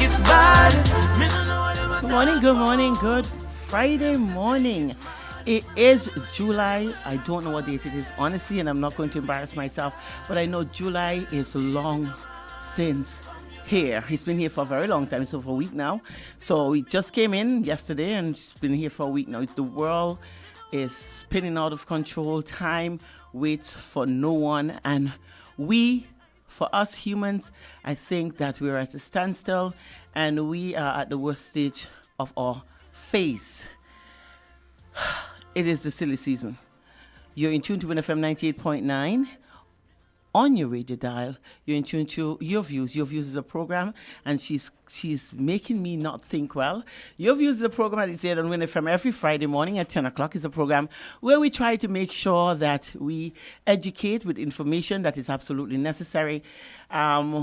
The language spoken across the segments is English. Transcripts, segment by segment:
it's bad. Me no know what Good morning, good Friday morning. It is July. I don't know what date it is, honestly, and I'm not going to embarrass myself, but I know July is long since here. He's been here for a very long time, so for a week now. So he just came in yesterday and it's been here for a week now. The world is spinning out of control. Time waits for no one, and for us humans, I think that we're at a standstill and we are at the worst stage of our phase. It is the silly season. You're in tune to Win FM 98.9 on your radio dial. You're in tune to Your Views. Your Views is a program, and she's making me not think well. Your Views is a program, as I said, on Win FM every Friday morning at 10 o'clock. It's a program where we try to make sure that we educate with information that is absolutely necessary.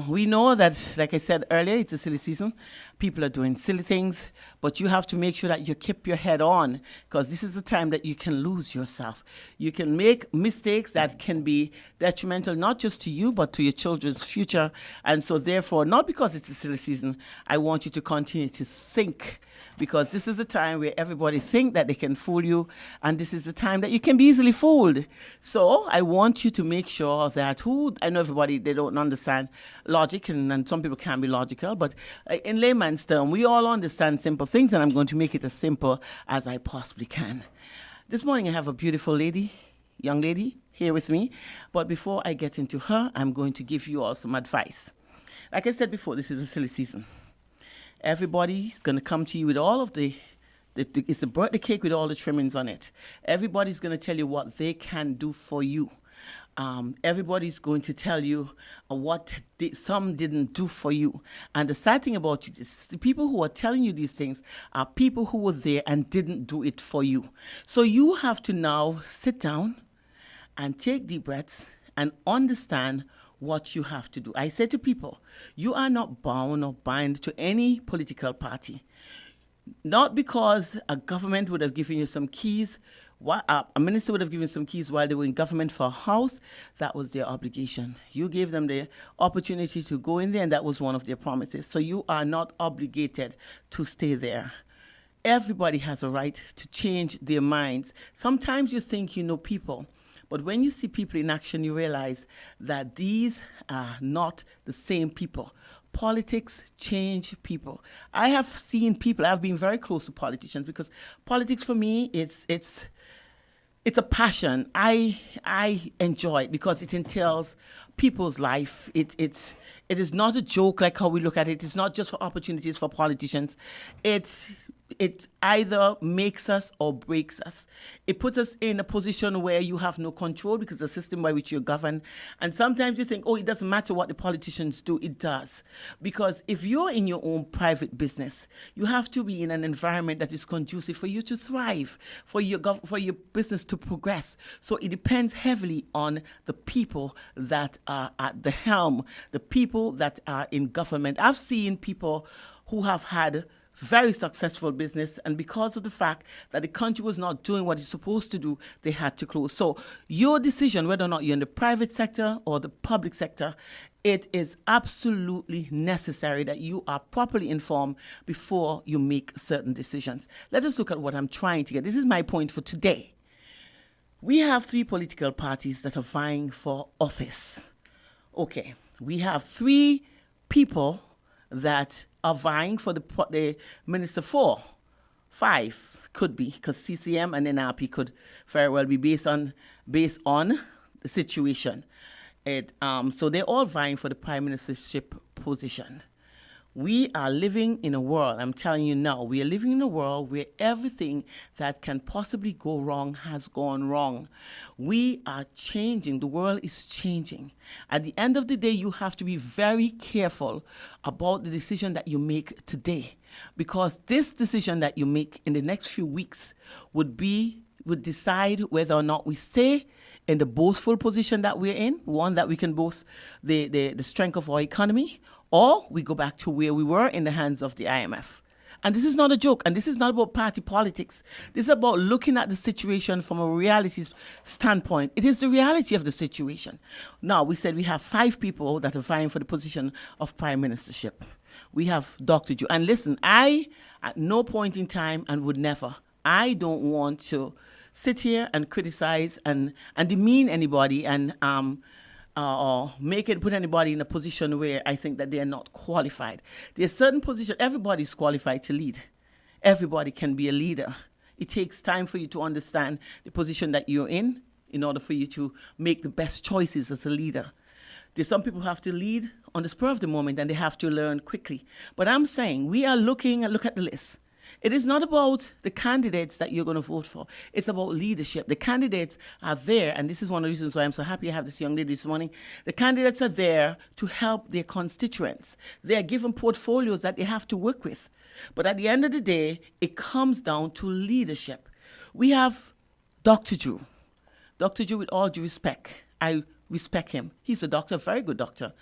We know that, like I said earlier, it's a silly season. People are doing silly things, but you have to make sure that you keep your head on, because this is the time that you can lose yourself. You can make mistakes that can be detrimental, not just to you, but to your children's future. And so therefore, not because it's a silly season, I want you to continue to think, because this is a time where everybody think that they can fool you, and this is the time that you can be easily fooled. So I want you to make sure that I know everybody, they don't understand logic, and some people can be logical, but in layman's term, we all understand simple things, and I'm going to make it as simple as I possibly can. This morning I have a beautiful young lady here with me, but before I get into her, I'm going to give you all some advice. Like I said before, this is a silly season. Everybody's going to come to you with all of it's the birthday cake with all the trimmings on it. Everybody's going to tell you what they can do for you. Everybody's going to tell you what some didn't do for you. And the sad thing about it is the people who are telling you these things are people who were there and didn't do it for you. So you have to now sit down and take deep breaths and understand what you have to do. I say to people, you are not bound or bind to any political party. Not because a government would have given you some keys, a minister would have given some keys while they were in government for a house. That was their obligation. You gave them the opportunity to go in there, and that was one of their promises. So you are not obligated to stay there. Everybody has a right to change their minds. Sometimes you think you know people, but when you see people in action, you realize that these are not the same people. Politics change people. I have seen people, I've been very close to politicians, because politics for me, it's a passion. I enjoy it because it entails people's life. It is not a joke like how we look at it. It's not just for opportunities for politicians. It either makes us or breaks us. It puts us in a position where you have no control because the system by which you're governed. And sometimes you think, it doesn't matter what the politicians do. It does. Because if you're in your own private business, you have to be in an environment that is conducive for you to thrive, for your business to progress. So it depends heavily on the people that are at the helm, the people that are in government. I've seen people who have had very successful business, and because of the fact that the country was not doing what it's supposed to do, they had to close. So your decision, whether or not you're in the private sector or the public sector, it is absolutely necessary that you are properly informed before you make certain decisions. Let us look at what I'm trying to get. This is my point for today. We have 3 political parties that are vying for office. Okay, we have 3 people that are vying for the minister for. 5 could be, because CCM and NRP could very well be based on the situation. So they're all vying for the prime ministership position. We are living in a world, I'm telling you now, we are living in a world where everything that can possibly go wrong has gone wrong. We are changing. The world is changing. At the end of the day, you have to be very careful about the decision that you make today, because this decision that you make in the next few weeks would decide whether or not we stay in the boastful position that we're in, one that we can boast the strength of our economy, or we go back to where we were in the hands of the IMF. And this is not a joke, and this is not about party politics. This is about looking at the situation from a reality standpoint. It is the reality of the situation. Now, we said we have 5 people that are vying for the position of prime ministership. we have Dr. Drew. And listen, I, at no point in time, and would never, I don't want to sit here and criticize and demean anybody and or put anybody in a position where I think that they are not qualified. There's certain position, everybody's qualified to lead. Everybody can be a leader. It takes time for you to understand the position that you're in order for you to make the best choices as a leader. There's some people who have to lead on the spur of the moment and they have to learn quickly. But I'm saying we are look at the list. It is not about the candidates that you're going to vote for. It's about leadership. The candidates are there, and this is one of the reasons why I'm so happy to have this young lady this morning. The candidates are there to help their constituents. They are given portfolios that they have to work with. But at the end of the day, it comes down to leadership. We have Dr. Drew. Dr. Drew, with all due respect, I respect him. He's a doctor, a very good doctor.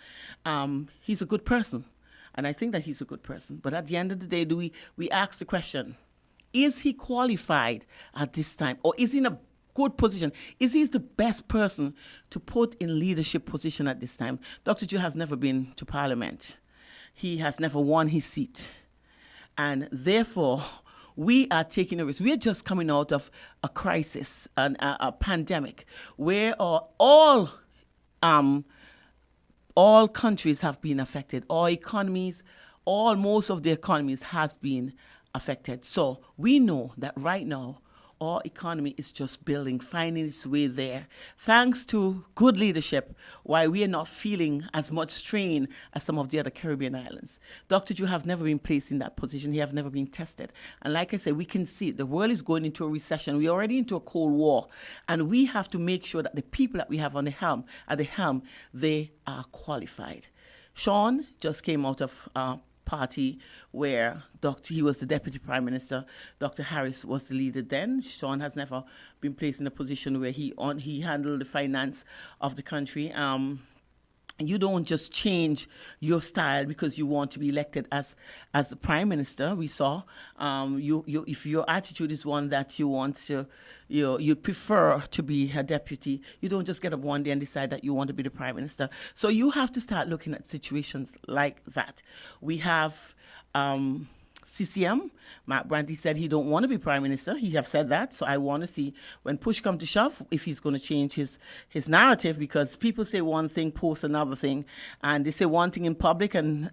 He's a good person. And I think that he's a good person. But at the end of the day, we ask the question, is he qualified at this time? Or is he in a good position? Is he the best person to put in leadership position at this time? Dr. Drew has never been to Parliament. He has never won his seat. And therefore, we are taking a risk. We are just coming out of a crisis, a pandemic, where all countries have been affected. All economies, most of the economies has been affected. So we know that right now, our economy is just building, finding its way there. Thanks to good leadership, why we are not feeling as much strain as some of the other Caribbean islands. Dr. Drew have never been placed in that position. He have never been tested. And like I said, we can see the world is going into a recession. We're already into a Cold War. And we have to make sure that the people that we have at the helm, they are qualified. Sean just came out of party where he was the deputy prime minister. Dr. Harris was the leader then. Sean has never been placed in a position where he handled the finance of the country. You don't just change your style because you want to be elected as the prime minister. We saw if your attitude is one that you want to, you prefer to be a deputy, you don't just get up one day and decide that you want to be the prime minister. So you have to start looking at situations like that. We have CCM, Mark Branty said he don't want to be prime minister. He have said that. So I want to see when push come to shove if he's going to change his narrative, because people say one thing, post another thing, and they say one thing in public, and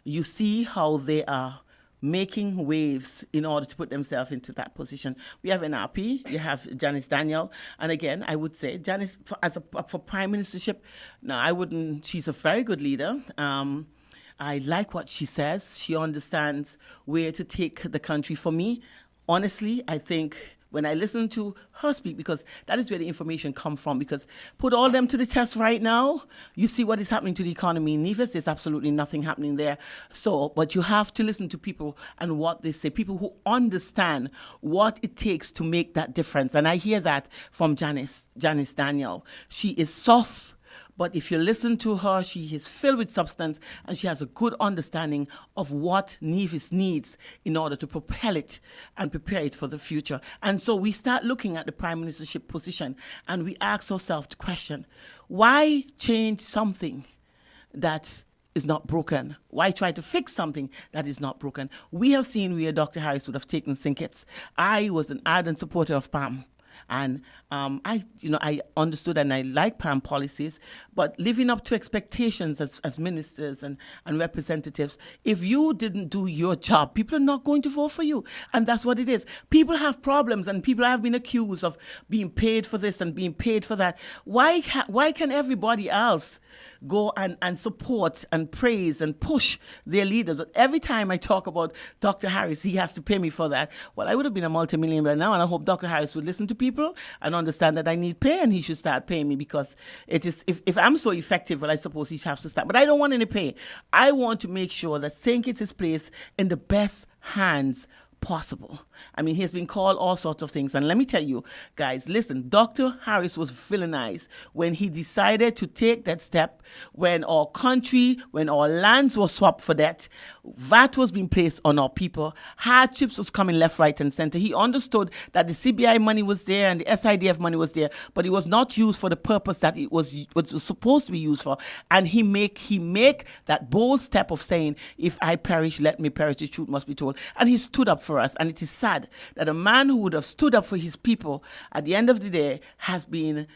you see how they are making waves in order to put themselves into that position. We have NRP, you have Janice Daniel, and again, I would say Janice for prime ministership, no, I wouldn't. She's a very good leader. I like what she says. She understands where to take the country. For me, honestly, I think when I listen to her speak, because that is where the information comes from, because put all them to the test right now, you see what is happening to the economy in Nevis. There's absolutely nothing happening there. So, but you have to listen to people and what they say, people who understand what it takes to make that difference. And I hear that from Janice Daniel. She is soft, but if you listen to her, she is filled with substance and she has a good understanding of what Nevis needs in order to propel it and prepare it for the future. And so we start looking at the prime ministership position and we ask ourselves the question, why change something that is not broken? Why try to fix something that is not broken? We have seen where Dr. Harris would have taken Sinkets. I was an ardent supporter of PAM. And I understood and I like PAM policies, but living up to expectations as ministers and representatives, if you didn't do your job, people are not going to vote for you. And that's what it is. People have problems and people have been accused of being paid for this and being paid for that. Why can everybody else go and support and praise and push their leaders? Every time I talk about Dr. Harris, he has to pay me for that. Well, I would have been a multimillionaire by now, and I hope Dr. Harris would listen to people and understand that I need pay and he should start paying me, because it is if I'm so effective, well, I suppose he has to start. But I don't want any pay. I want to make sure that St. Kitts is placed in the best hands possible. I mean, he's been called all sorts of things. And let me tell you, guys, listen, Dr. Harris was villainized when he decided to take that step, when our country, when our lands were swapped for that, VAT was being placed on our people, hardships was coming left, right, and center. He understood that the CBI money was there and the SIDF money was there, but it was not used for the purpose that it was supposed to be used for. And he make that bold step of saying, if I perish, let me perish, the truth must be told. And he stood up for us. And it is sad that a man who would have stood up for his people at the end of the day has been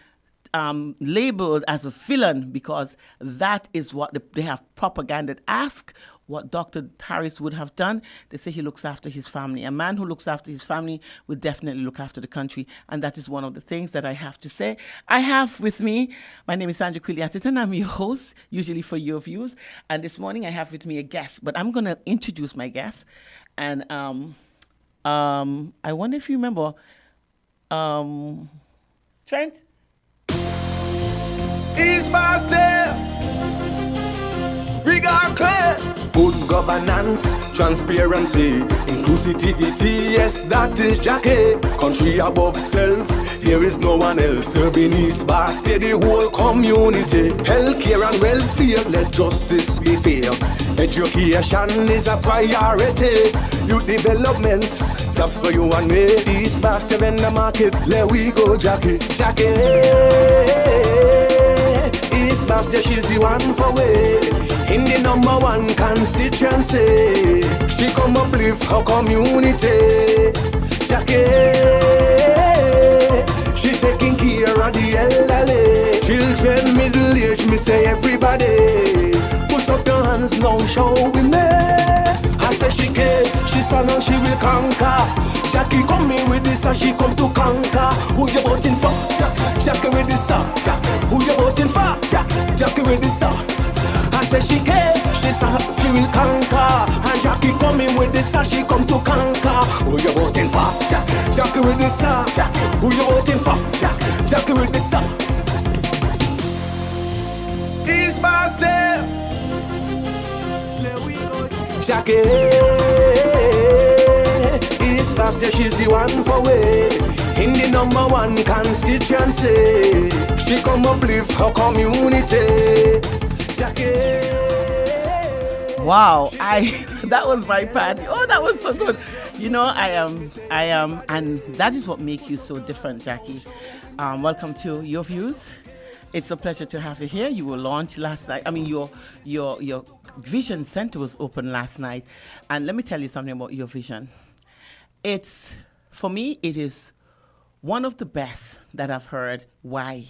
labeled as a villain, because that is what they have propagandized. Ask what Dr. Harris would have done. They say he looks after his family. A man who looks after his family will definitely look after the country. And that is one of the things that I have to say. I have with me, my name is Sandra Quilly-Atherton. I'm your host, usually for your views. And this morning I have with me a guest, but I'm going to introduce my guest. And I wonder if you remember Trent? East Boston, regard clear. Good governance, transparency, inclusivity, yes, that is Jackie. Country above self, there is no one else. Serving East Boston, the whole community. Healthcare and welfare, let justice be fair. Education is a priority. Youth development, jobs for you and me. East Boston in the market, let we go, Jackie. Jackie, East Boston, she's the one for we. In the #1 constituency, she come uplift her community. Jackie, she taking care of the elderly. Children, middle age, me say everybody. Put up your hands now, show we me. I say she can, she stand and she will conquer. Jackie come in with this and she come to conquer. Who you voting for? Jackie with this song. Who you voting for? Jackie with this song. I say she can, she said she will conquer. And Jackie coming with this and she come to conquer. Who you voting for? Jackie with this song. Who you voting for? Jackie with this song. East Boston, there we go. Jackie, East Boston, she's the one for we. In the #1 constituency, she come uplift her community. Wow, that was my party. Oh, that was so good. You know, I am, and that is what makes you so different, Jackie. Welcome to Your Views. It's a pleasure to have you here. You were launched last night. I mean, your Vision Center was open last night, and let me tell you something about Your Vision. It's, for me, it is one of the best that I've heard. Why?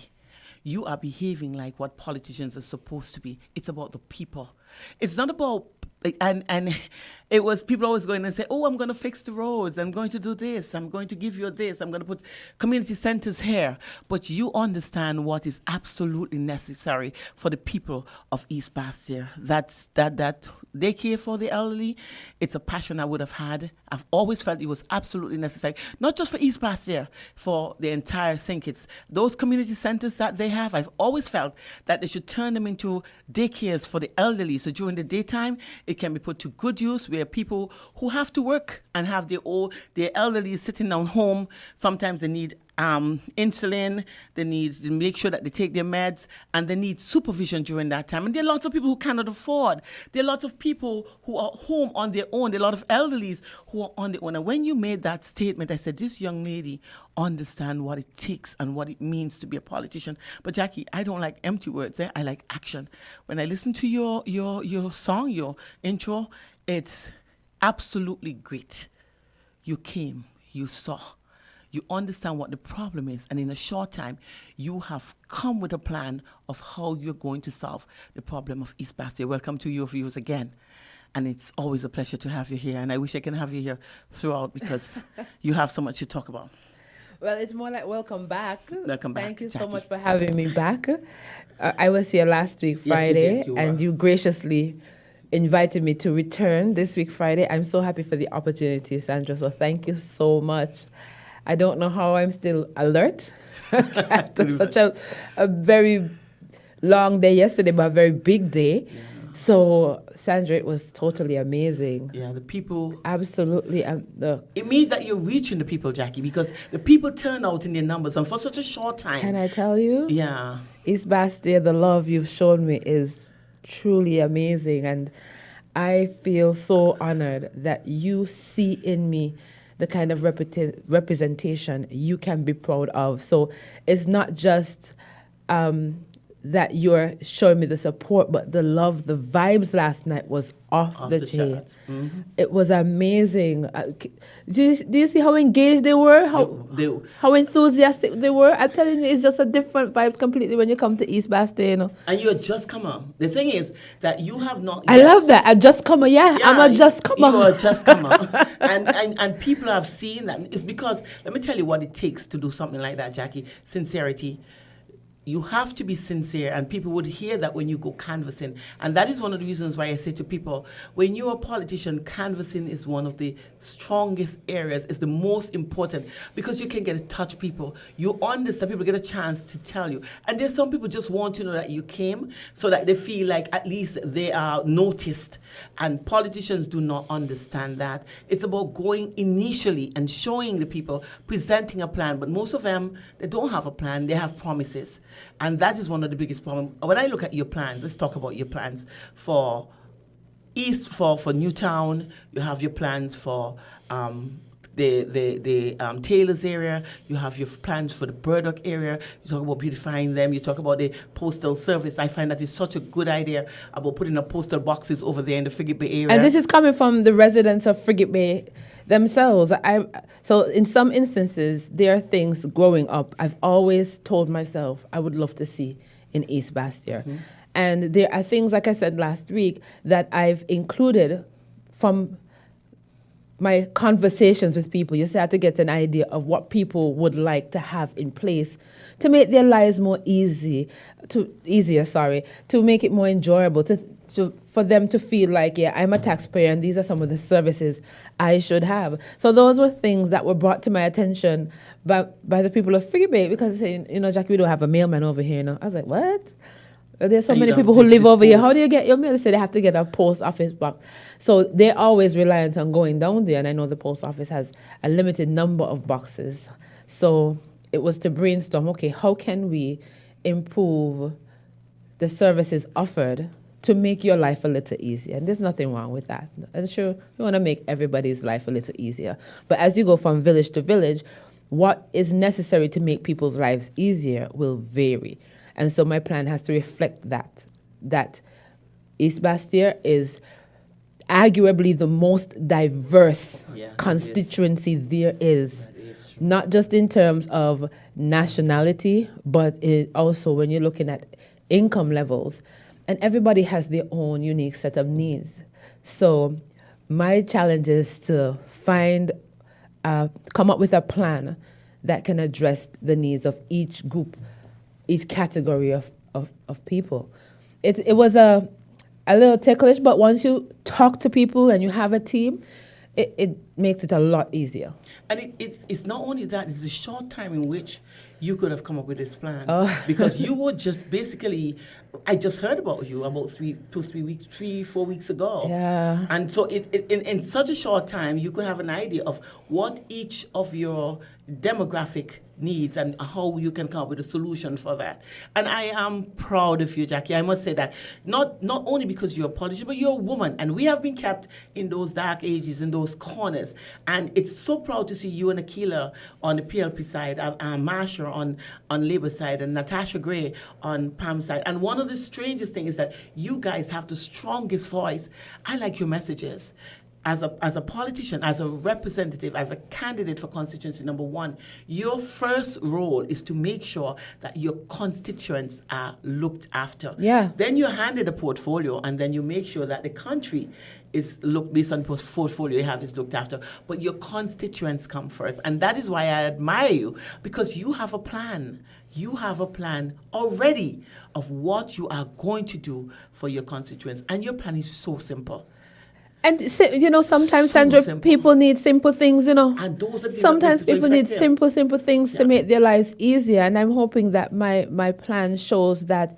You are behaving like what politicians are supposed to be. It's about the people. It's not about, and it was people always going and say, oh, I'm going to fix the roads. I'm going to do this. I'm going to give you this. I'm going to put community centers here. But you understand what is absolutely necessary for the people of East Bastia. That they care for the elderly. It's a passion I would have had. I've always felt it was absolutely necessary, not just for East Bastia, for the entire St. Kitts. Those community centers that they have, I've always felt that they should turn them into daycares for the elderly. So during the daytime, it can be put to good use, where people who have to work and have their elderly sitting down home, sometimes they need insulin, they need to make sure that they take their meds, and they need supervision during that time. And there are lots of people who cannot afford. There are lots of people who are home on their own. There are a lot of elderlies who are on their own. And when you made that statement, I said, this young lady understands what it takes and what it means to be a politician. But Jackie, I don't like empty words. I like action. When I listen to your song, your intro, it's absolutely great. You came, you saw, you understand what the problem is, and in a short time, you have come with a plan of how you're going to solve the problem of East Bastia. Welcome to Your Views again. And it's always a pleasure to have you here. And I wish I can have you here throughout, because you have so much to talk about. Well, it's more like welcome back. Welcome back, Thank you Jackie. so much for having me back. I was here last week, Friday, yes, you did. and you graciously invited me to return this week, Friday. I'm so happy for the opportunity, Sandra, so thank you so much. I don't know how I'm still alert after such a very long day yesterday, but a very big day. Yeah. So, Sandra, it was totally amazing. Yeah, the people. Absolutely. It means that you're reaching the people, Jackie, because the people turn out in their numbers, and for such a short time. Can I tell you? Yeah. East Bastia, the love you've shown me is truly amazing. And I feel so honored that you see in me the kind of representation you can be proud of. So it's not just that you're showing me the support, but the love, the vibes last night was off the chain. Mm-hmm. It was amazing. Do you see how engaged they were? How enthusiastic they were? I'm telling you, it's just a different vibes completely when you come to East Bastia, you know. And you're just comer. The thing is that you have not. I love that. A just comer, yeah. I'm a just comer. You are a just comer. and people have seen that. It's because, let me tell you what it takes to do something like that, Jackie. Sincerity. You have to be sincere, and people would hear that when you go canvassing. And that is one of the reasons why I say to people, when you're a politician, canvassing is one of the strongest areas, it's the most important, because you can get to touch people. You understand, people get a chance to tell you. And there's some people just want to know that you came so that they feel like at least they are noticed. And politicians do not understand that. It's about going initially and showing the people, presenting a plan. But most of them, they don't have a plan, they have promises. And that is one of the biggest problems. When I look at your plans, let's talk about your plans for East, for Newtown. You have your plans for the Taylor's area. You have your plans for the Burdock area. You talk about beautifying them. You talk about the postal service. I find that is such a good idea about putting up postal boxes over there in the Frigate Bay area. And this is coming from the residents of Frigate Bay themselves. So in some instances, there are things growing up I've always told myself I would love to see in East Bastia. Mm-hmm. And there are things, like I said last week, that I've included from my conversations with people. You start to get an idea of what people would like to have in place to make their lives more easier, to make it more enjoyable, for them to feel like, yeah, I'm a taxpayer and these are some of the services I should have. So those were things that were brought to my attention by the people of Frigate Bay, because they say, you know, Jackie, we don't have a mailman over here. You know? I was like, what? There's so many people who live over here. How do you get your mail? They say they have to get a post office box. So they're always reliant on going down there. And I know the post office has a limited number of boxes. So it was to brainstorm, okay, how can we improve the services offered to make your life a little easier? And there's nothing wrong with that. I'm sure we want to make everybody's life a little easier. But as you go from village to village, what is necessary to make people's lives easier will vary. And so my plan has to reflect that East Bastia is arguably the most diverse constituency there is. Not just in terms of nationality, but also when you're looking at income levels. And everybody has their own unique set of needs. So my challenge is to come up with a plan that can address the needs of each group, each category of people. It was a little ticklish, but once you talk to people and you have a team, it makes it a lot easiher. And it's not only that, it's the short time in which you could have come up with this plan. Because you were just basically, I just heard about you about 3-4 weeks ago. Yeah. And so in such a short time, you could have an idea of what each of your demographic needs and how you can come up with a solution for that. And I am proud of you, Jackie. I must say that not only because you're a politician, but you're a woman, and we have been kept in those dark ages, in those corners. And it's so proud to see you and Akila on the PLP side, Marsha on Labour side, and Natasha Gray on PAM side. And one of the strangest things is that you guys have the strongest voice. I like your messages. As a politician, as a representative, as a candidate for constituency number 1, your first role is to make sure that your constituents are looked after. Yeah. Then you're handed a portfolio, and then you make sure that the country is looked based on the portfolio you have is looked after. But your constituents come first, and that is why I admire you, because you have a plan. You have a plan already of what you are going to do for your constituents, and your plan is so simple. And you know, sometimes, Sandra, people need simple things. You know, and those are sometimes people need simple things to make their lives easier. And I'm hoping that my plan shows that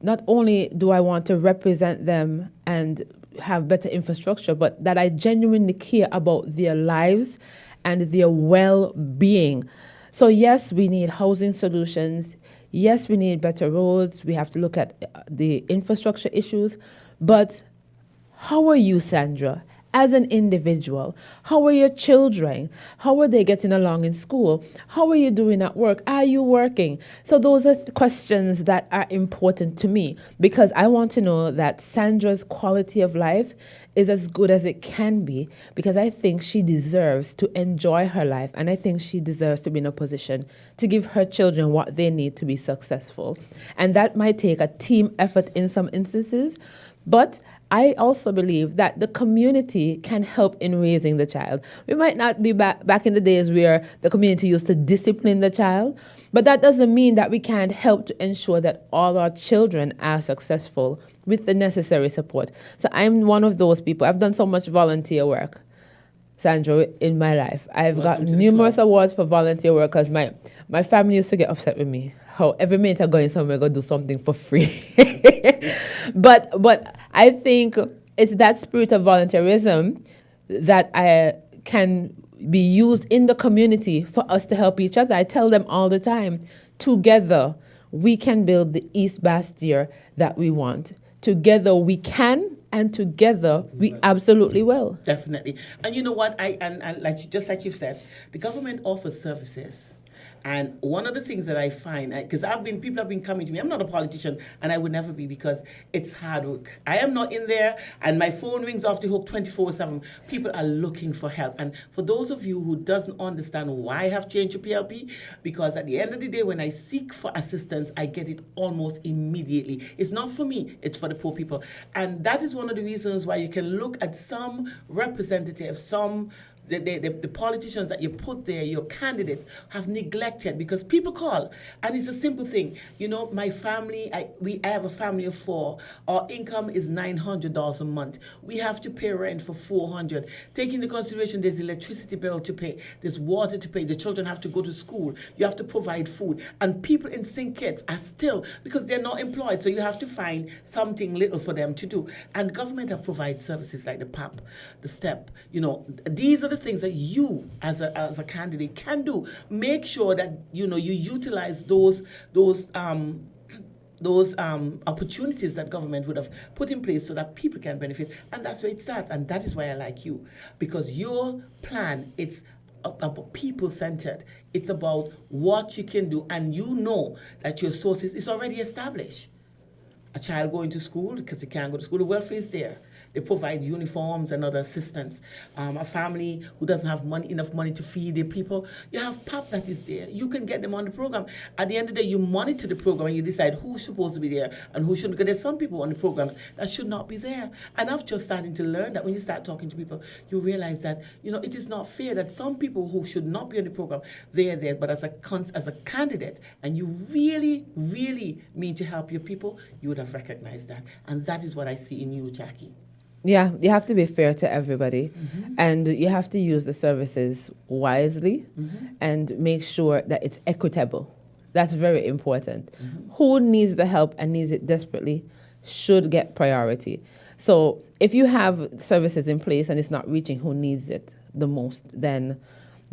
not only do I want to represent them and have better infrastructure, but that I genuinely care about their lives and their well-being. So yes, we need housing solutions. Yes, we need better roads. We have to look at the infrastructure issues. But how are you, Sandra, as an individual? How are your children? How are they getting along in school? How are you doing at work? Are you working? So those are questions that are important to me, because I want to know that Sandra's quality of life is as good as it can be, because I think she deserves to enjoy her life, and I think she deserves to be in a position to give her children what they need to be successful. And that might take a team effort in some instances, but I also believe that the community can help in raising the child. We might not be back in the days where the community used to discipline the child, but that doesn't mean that we can't help to ensure that all our children are successful with the necessary support. So I'm one of those people. I've done so much volunteer work, Sandra, in my life. I've gotten numerous awards for volunteer work because my family used to get upset with me. How every minute I'm going somewhere, go do something for free. But I think it's that spirit of volunteerism that can be used in the community for us to help each other. I tell them all the time, together we can build the East Bastia that we want. Together we can, and together we absolutely will. Definitely. And you know what? And just like you said, the government offers services. And one of the things that I find, because people have been coming to me, I'm not a politician, and I would never be, because it's hard work. I am not in there, and my phone rings off the hook 24/7. People are looking for help. And for those of you who doesn't understand why I have changed to PLP, because at the end of the day, when I seek for assistance, I get it almost immediately. It's not for me, it's for the poor people. And that is one of the reasons why you can look at some representatives, the politicians that you put there, your candidates, have neglected, because people call, and it's a simple thing. You know, my family, I have a family of 4. Our income is $900 a month. We have to pay rent for $400. Taking into consideration there's electricity bill to pay, there's water to pay, the children have to go to school, you have to provide food, and people in St. Kitts are still, because they're not employed, so you have to find something little for them to do. And government have provided services like the PAP, the STEP. You know, these are the things that you as a candidate can do. Make sure that you utilize those opportunities that government would have put in place so that people can benefit. And that's where it starts. And that is why I like you, because your plan, it's about people-centered. It's about what you can do, and you know that your sources is already established. A child going to school because they can't go to school, the welfare is there. They provide uniforms and other assistance. A family who doesn't have enough money to feed their people, you have PAP that is there. You can get them on the program. At the end of the day, you monitor the program and you decide who's supposed to be there and who shouldn't. Because there's some people on the programs that should not be there. And I've just starting to learn that when you start talking to people, you realize that it is not fair that some people who should not be on the program, they're there. But as a candidate, and you really, really mean to help your people, you would have recognized that. And that is what I see in you, Jackie. Yeah, you have to be fair to everybody, and you have to use the services wisely and make sure that it's equitable. That's very important. Who needs the help and needs it desperately should get priority. So if you have services in place and it's not reaching who needs it the most, then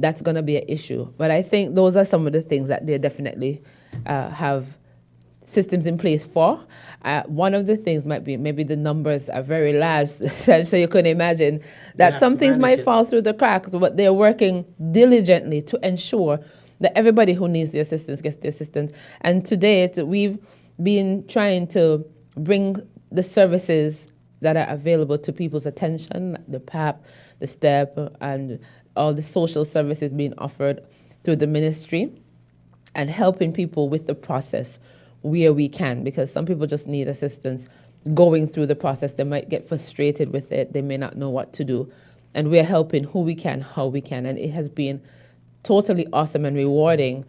that's going to be an issue. But I think those are some of the things that they definitely have systems in place for. One of the things might be maybe the numbers are very large, so you can imagine that some things might fall through the cracks, but they're working diligently to ensure that everybody who needs the assistance gets the assistance. And today, we've been trying to bring the services that are available to people's attention, the PAP, the STEP, and all the social services being offered through the ministry, and helping people with the process where we can, because some people just need assistance going through the process. They might get frustrated with it. They may not know what to do. And we're helping who we can, how we can. And it has been totally awesome and rewarding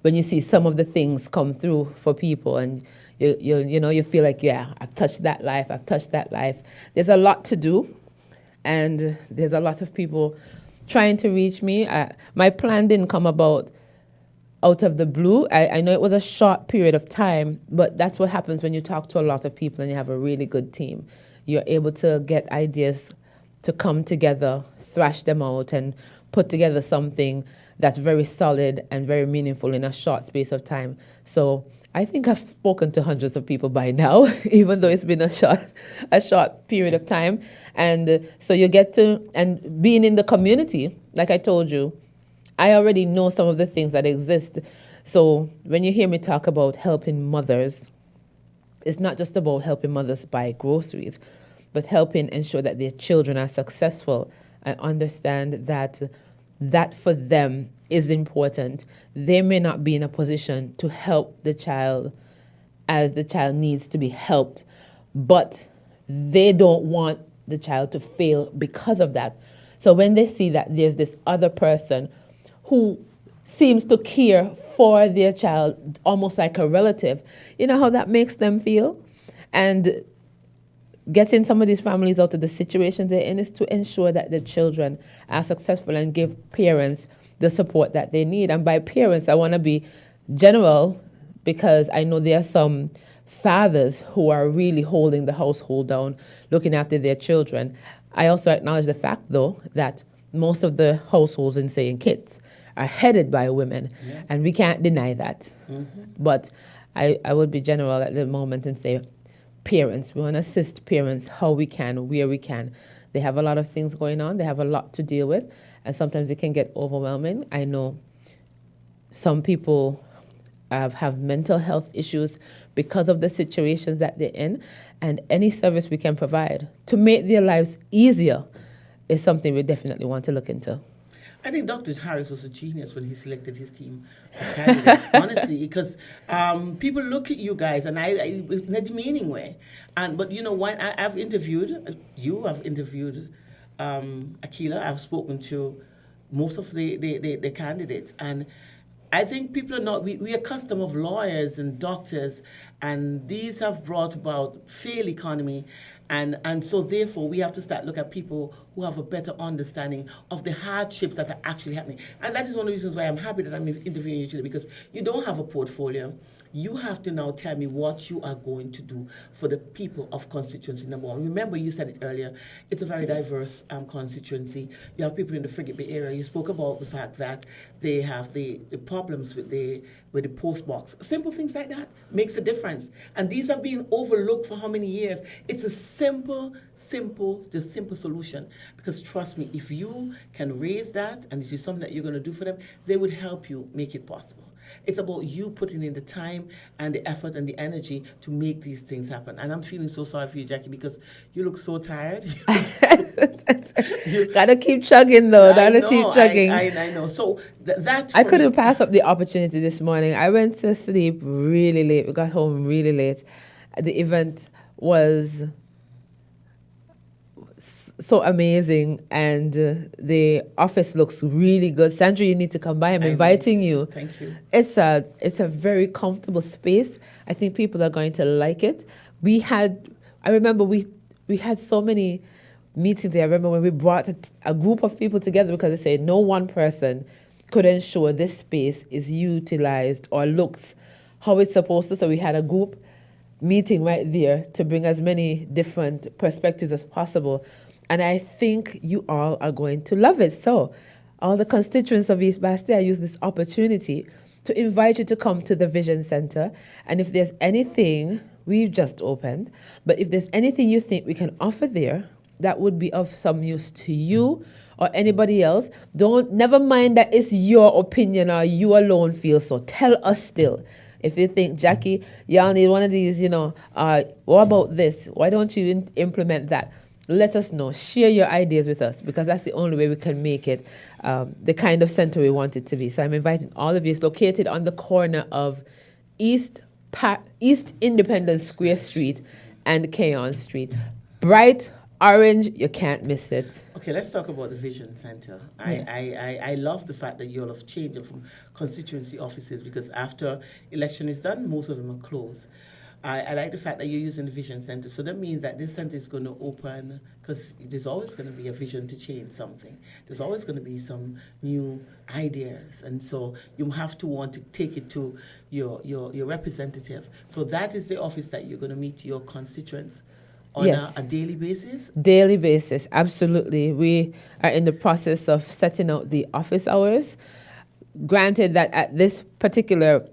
when you see some of the things come through for people, and you feel like, yeah, I've touched that life, I've touched that life. There's a lot to do, and there's a lot of people trying to reach me. My plan didn't come about out of the blue. I know it was a short period of time, but that's what happens when you talk to a lot of people and you have a really good team. You're able to get ideas to come together, thrash them out, and put together something that's very solid and very meaningful in a short space of time. So I think I've spoken to hundreds of people by now, even though it's been a short period of time. And so you get to, and being in the community, like I told you, I already know some of the things that exist. So when you hear me talk about helping mothers, it's not just about helping mothers buy groceries, but helping ensure that their children are successful. I understand that for them is important. They may not be in a position to help the child as the child needs to be helped, but they don't want the child to fail because of that. So when they see that there's this other person who seems to care for their child, almost like a relative, you know how that makes them feel? And getting some of these families out of the situations they're in is to ensure that the children are successful and give parents the support that they need. And by parents, I want to be general because I know there are some fathers who are really holding the household down, looking after their children. I also acknowledge the fact, though, that most of the households in, say, in Kitts are headed by women, and we can't deny that. But I would be general at the moment and say, parents, we want to assist parents how we can, where we can. They have a lot of things going on. They have a lot to deal with, and sometimes it can get overwhelming. I know some people have mental health issues because of the situations that they're in, and any service we can provide to make their lives easier is something we definitely want to look into. I think Dr. Harris was a genius when he selected his team of candidates, honestly, because people look at you guys, and I in a demeaning way. But you know what? I've interviewed you. I've interviewed Akila. I've spoken to most of the candidates, and I think people are not. We are accustomed of lawyers and doctors, and these have brought about failed economy. And so therefore we have to start look at people who have a better understanding of the hardships that are actually happening. And that is one of the reasons why I'm happy that I'm interviewing you today, because you don't have a portfolio. You have to now tell me what you are going to do for the people of constituency number one. Remember, you said it earlier, it's a very diverse constituency. You have people in the Frigate Bay area. You spoke about the fact that they have the problems with the post box. Simple things like that makes a difference. And these have been overlooked for how many years? It's a simple solution. Because trust me, if you can raise that, and this is something that you're going to do for them, they would help you make it possible. It's about you putting in the time and the effort and the energy to make these things happen. And I'm feeling so sorry for you, Jackie, because you look so tired. Gotta keep chugging, though. Gotta keep chugging. I know. So that's... I couldn't pass up the opportunity this morning. I went to sleep really late. We got home really late. The event was so amazing, and the office looks really good. Sandra, you need to come by. I'm inviting you. Thank you. It's a very comfortable space. I think people are going to like it. I remember we had so many meetings there. I remember when we brought a group of people together, because they said no one person could ensure this space is utilized or looks how it's supposed to. So we had a group meeting right there to bring as many different perspectives as possible. And I think you all are going to love it. So all the constituents of East Bastia, I use this opportunity to invite you to come to the Vision Center. And if there's anything, we've just opened, but if there's anything you think we can offer there that would be of some use to you or anybody else, never mind that it's your opinion or you alone feel so. Tell us still. If you think, Jackie, y'all need one of these, what about this? Why don't you implement that? Let us know. Share your ideas with us, because that's the only way we can make it the kind of center we want it to be. So I'm inviting all of you. It's located on the corner of East Independence Square Street and Keon Street. Bright orange, you can't miss it. Okay, let's talk about the Vision Center. Yes. I love the fact that you all have changed it from constituency offices, because after election is done, most of them are closed. I like the fact that you're using the Vision Center. So that means that this center is going to open, because there's always going to be a vision to change something. There's always going to be some new ideas. And so you have to want to take it to your representative. So that is the office that you're going to meet your constituents on Yes. a daily basis? Daily basis, absolutely. We are in the process of setting out the office hours. Granted that at this particular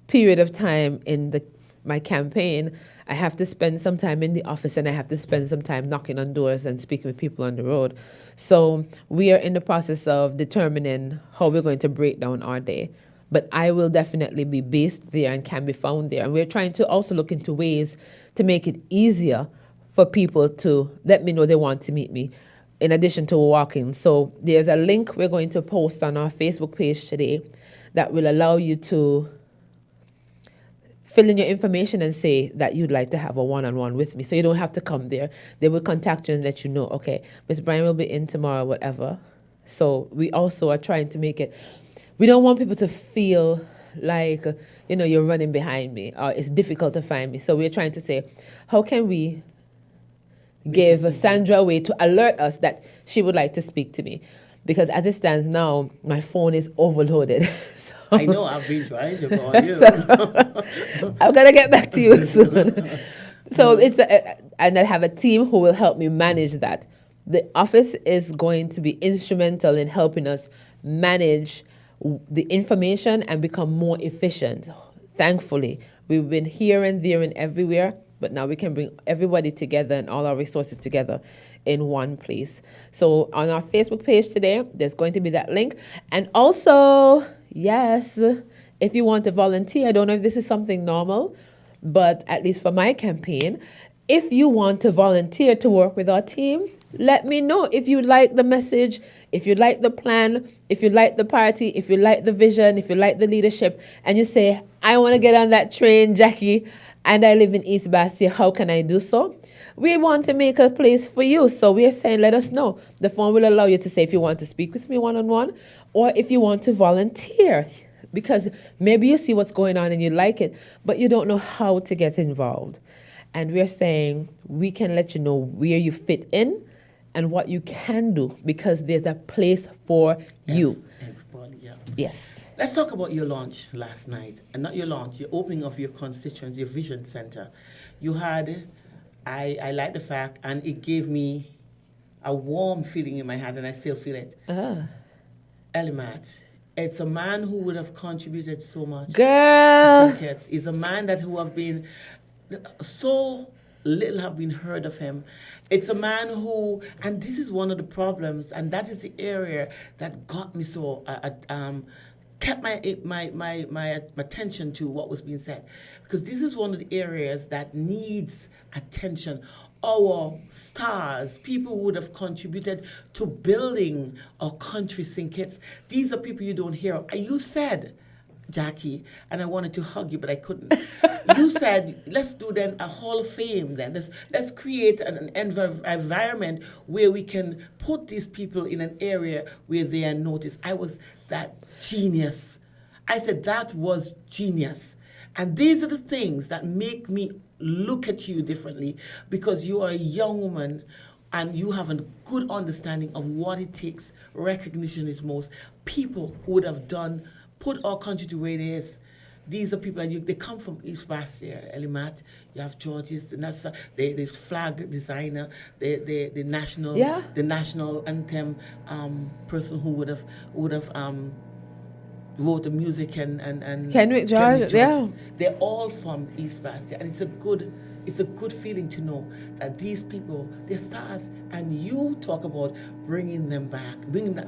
period of time in my campaign, I have to spend some time in the office and I have to spend some time knocking on doors and speaking with people on the road. So we are in the process of determining how we're going to break down our day. But I will definitely be based there and can be found there. And we're trying to also look into ways to make it easier for people to let me know they want to meet me, in addition to walking. So there's a link we're going to post on our Facebook page today that will allow you to fill in your information and say that you'd like to have a one-on-one with me. So you don't have to come there. They will contact you and let you know, okay, Ms. Bryan will be in tomorrow, whatever. So we also are trying to make it, we don't want people to feel like, you're running behind me or it's difficult to find me. So we're trying to say, how can we give Sandra a way to alert us that she would like to speak to me? Because as it stands now, my phone is overloaded. So I know, I've been trying to call you. I'm going to get back to you soon. So and I have a team who will help me manage that. The office is going to be instrumental in helping us manage the information and become more efficient. Thankfully, we've been here and there and everywhere, but now we can bring everybody together and all our resources together in one place. So on our Facebook page today, there's going to be that link. And also, yes, if you want to volunteer, I don't know if this is something normal, but at least for my campaign, if you want to volunteer to work with our team, let me know. If you like the message, if you like the plan, if you like the party, if you like the vision, if you like the leadership, and you say, I want to get on that train, Jackie, and I live in East Bastia, how can I do so? We want to make a place for you. So we're saying, let us know. The form will allow you to say if you want to speak with me one-on-one or if you want to volunteer. Because maybe you see what's going on and you like it, but you don't know how to get involved. And we're saying we can let you know where you fit in and what you can do, because there's a place for you. Everybody, yeah. Yes. Let's talk about your launch last night. And not your launch, your opening of your constituents, your Vision Center. You had, I like the fact, and it gave me a warm feeling in my heart, and I still feel it. Elimat, it's a man who would have contributed so much Girl. to St. He's a man who have been so little have been heard of him. It's a man who, and this is one of the problems, and that is the area that got me so, kept my attention to what was being said. Because this is one of the areas that needs attention. Our stars, people who would have contributed to building our country, St. Kitts, these are people you don't hear of. You said, Jackie, and I wanted to hug you, but I couldn't. You said, let's do then a Hall of Fame then. Let's create an environment where we can put these people in an area where they are noticed. I was that genius. I said, that was genius. And these are the things that make me look at you differently, because you are a young woman and you have a good understanding of what it takes. Recognition is most. People who would have put our country to where it is. These are people, and they come from East Bastia, Elimat. You have Georges, the flag designer, the national anthem person who would have wrote the music and Kenrick George, yeah. They're all from East Bastia, and it's a good feeling to know that these people, they're stars, and you talk about bringing them back,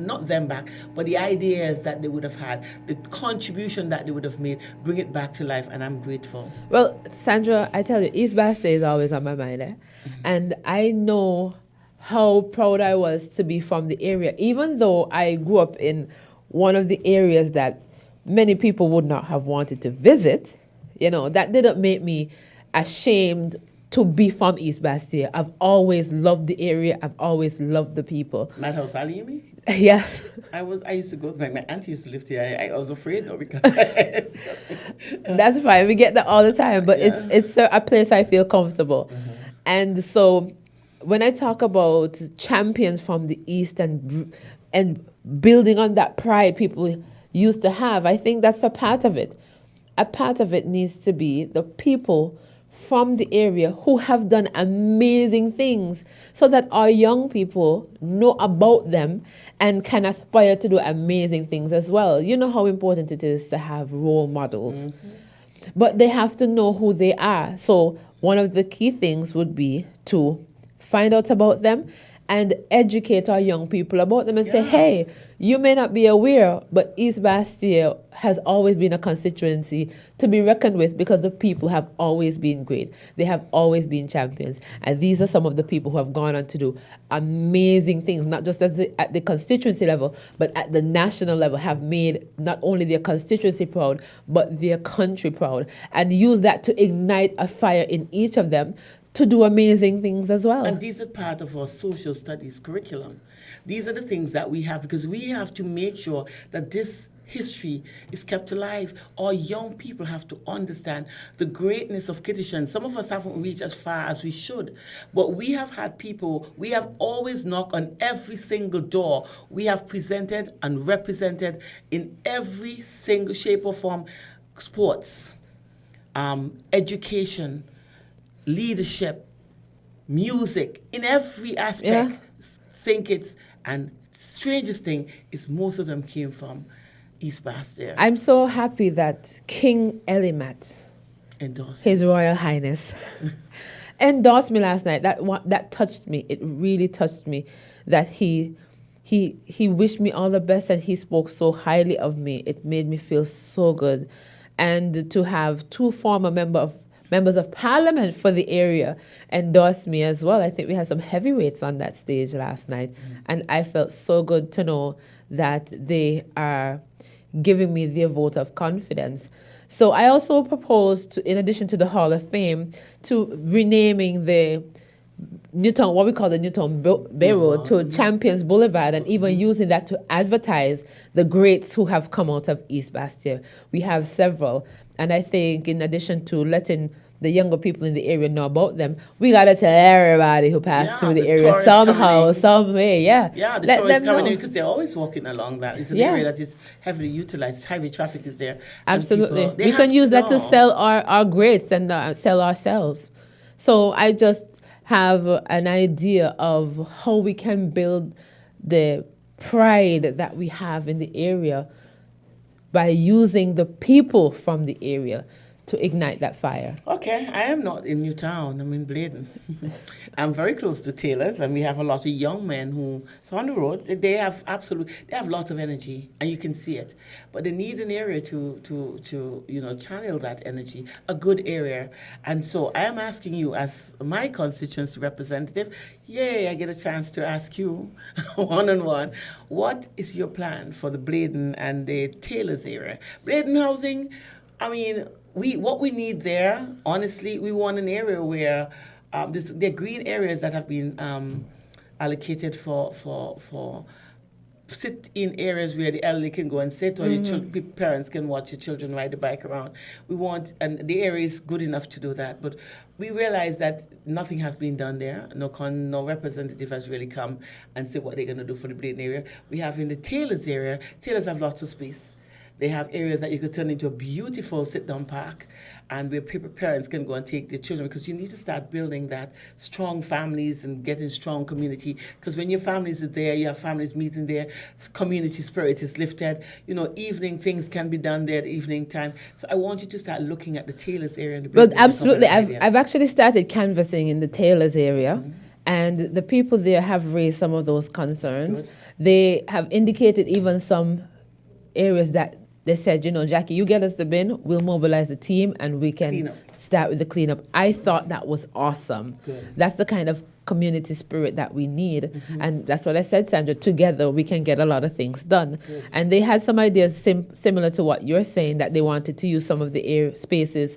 not them back, but the ideas that they would have had, the contribution that they would have made, bring it back to life, and I'm grateful. Well, Sandra, I tell you, East Bastia is always on my mind, and I know how proud I was to be from the area, even though I grew up in one of the areas that many people would not have wanted to visit. That didn't make me ashamed to be from East Bastia. I've always loved the area. I've always loved the people. Madhouse Valley, you mean? Yeah. I used to go, my auntie used to live there. I was afraid though because That's fine. We get that all the time, but Yeah. it's a place I feel comfortable. And so when I talk about champions from the East and building on that pride people used to have, I think that's a part of it. A part of it needs to be the people from the area who have done amazing things so that our young people know about them and can aspire to do amazing things as well. You know how important it is to have role models. But they have to know who they are. So one of the key things would be to find out about them and educate our young people about them and say, hey, you may not be aware, but East Bastia has always been a constituency to be reckoned with because the people have always been great. They have always been champions. And these are some of the people who have gone on to do amazing things, not just at the constituency level, but at the national level, have made not only their constituency proud, but their country proud, and use that to ignite a fire in each of them to do amazing things as well. And these are part of our social studies curriculum. These are the things that we have because we have to make sure that this history is kept alive. Our young people have to understand the greatness of Kitishan. Some of us haven't reached as far as we should, but we have had people, we have always knocked on every single door. We have presented and represented in every single shape or form, sports, education, leadership, music, in every aspect. Yeah. Think it's, and strangest thing is most of them came from East Bastia. I'm so happy that King Elimat, Endorsed. His Royal Highness, endorsed me last night. That touched me. It really touched me that he wished me all the best and he spoke so highly of me. It made me feel so good. And to have two former members of parliament for the area endorsed me as well. I think we had some heavyweights on that stage last night. And I felt so good to know that they are giving me their vote of confidence. So I also proposed, to, in addition to the Hall of Fame, to renaming the Newtown, what we call the Newtown Bay Road, to Champions Boulevard, and even using that to advertise the greats who have come out of East Bastia. We have several. And I think in addition to letting the younger people in the area know about them, we got to tell everybody who passed through the area somehow, some way, Yeah, the tourists coming in because they're always walking along that. It's an area that is heavily utilized. Heavy traffic is there. Absolutely. We can use that to sell our greats and sell ourselves. So I just have an idea of how we can build the pride that we have in the area by using the people from the area to ignite that fire. Okay, I am not in Newtown. I'm in Bladen. I'm very close to Taylor's, and we have a lot of young men who, so on the road, they have lots of energy, and you can see it. But they need an area to channel that energy, a good area. And so I am asking you, as my constituency representative, I get a chance to ask you one-on-one, what is your plan for the Bladen and the Taylor's area? Bladen housing, I mean, what we need there, honestly, we want an area where there are green areas that have been allocated for sit-in areas where the elderly can go and sit, or the parents can watch your children ride the bike around. We want, and the area is good enough to do that, but we realize that nothing has been done there. No representative has really come and said what they're going to do for the Bladen area. We have in the Taylor's area, Taylor's have lots of space. They have areas that you could turn into a beautiful sit-down park, and where parents can go and take their children, because you need to start building that strong families and getting strong community. Because when your families are there, you have families meeting there, community spirit is lifted. Evening things can be done there at evening time. So I want you to start looking at the Taylor's area. And well, absolutely. I've actually started canvassing in the Taylor's area. And the people there have raised some of those concerns. Good. They have indicated even some areas that they said, Jackie, you get us the bin, we'll mobilize the team, and we can start with the cleanup. I thought that was awesome. Good. That's the kind of community spirit that we need. And that's what I said, Sandra. Together, we can get a lot of things done. Good. And they had some ideas similar to what you're saying, that they wanted to use some of the spaces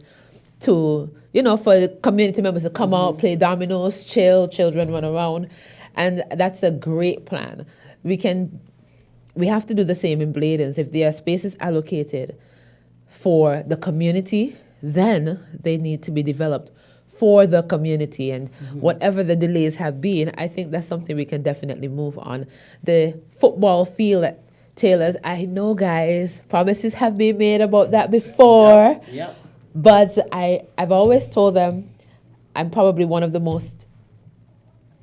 to, for the community members to come out, play dominoes, chill, children run around. And that's a great plan. We have to do the same in Bladens. If there are spaces allocated for the community, then they need to be developed for the community. And whatever the delays have been, I think that's something we can definitely move on. The football field at Taylor's, I know, guys, promises have been made about that before. Yep. But I've always told them I'm probably one of the most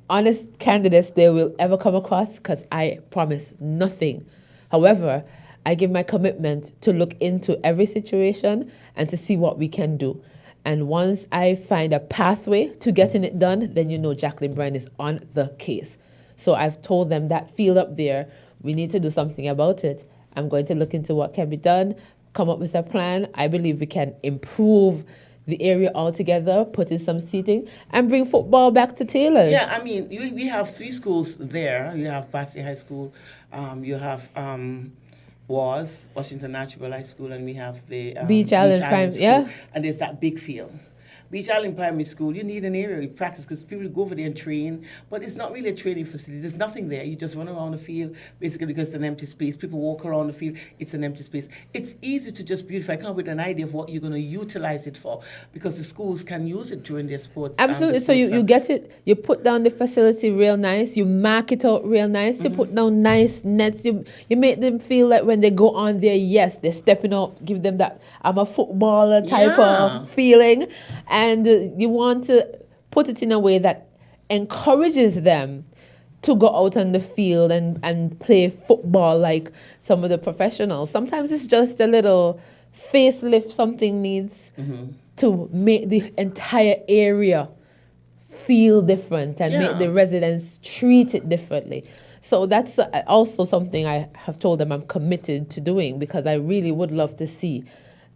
honest candidates they will ever come across, because I promise nothing. However, I give my commitment to look into every situation and to see what we can do. And once I find a pathway to getting it done, then Jacqueline Bryan is on the case. So I've told them that field up there, we need to do something about it. I'm going to look into what can be done, come up with a plan. I believe we can improve the area altogether, put in some seating, and bring football back to Taylor's. Yeah, I mean, we have 3 schools there. You have Basse High School, you have Washington Natural High School, and we have the Beach Island Primary, yeah. And there's that big field. Beach Island Primary School, you need an area to practice, because people go over there and train, but it's not really a training facility. There's nothing there. You just run around the field, basically, because it's an empty space. People walk around the field, it's an empty space. It's easy to just beautify, come up with an idea of what you're going to utilize it for, because the schools can use it during their sports. Absolutely. So you get it, you put down the facility real nice, you mark it out real nice, you put down nice nets, you make them feel like when they go on there, yes, they're stepping up, give them that I'm a footballer type of feeling. And you want to put it in a way that encourages them to go out on the field and play football like some of the professionals. Sometimes it's just a little facelift something needs to make the entire area feel different and make the residents treat it differently. So that's also something I have told them I'm committed to doing, because I really would love to see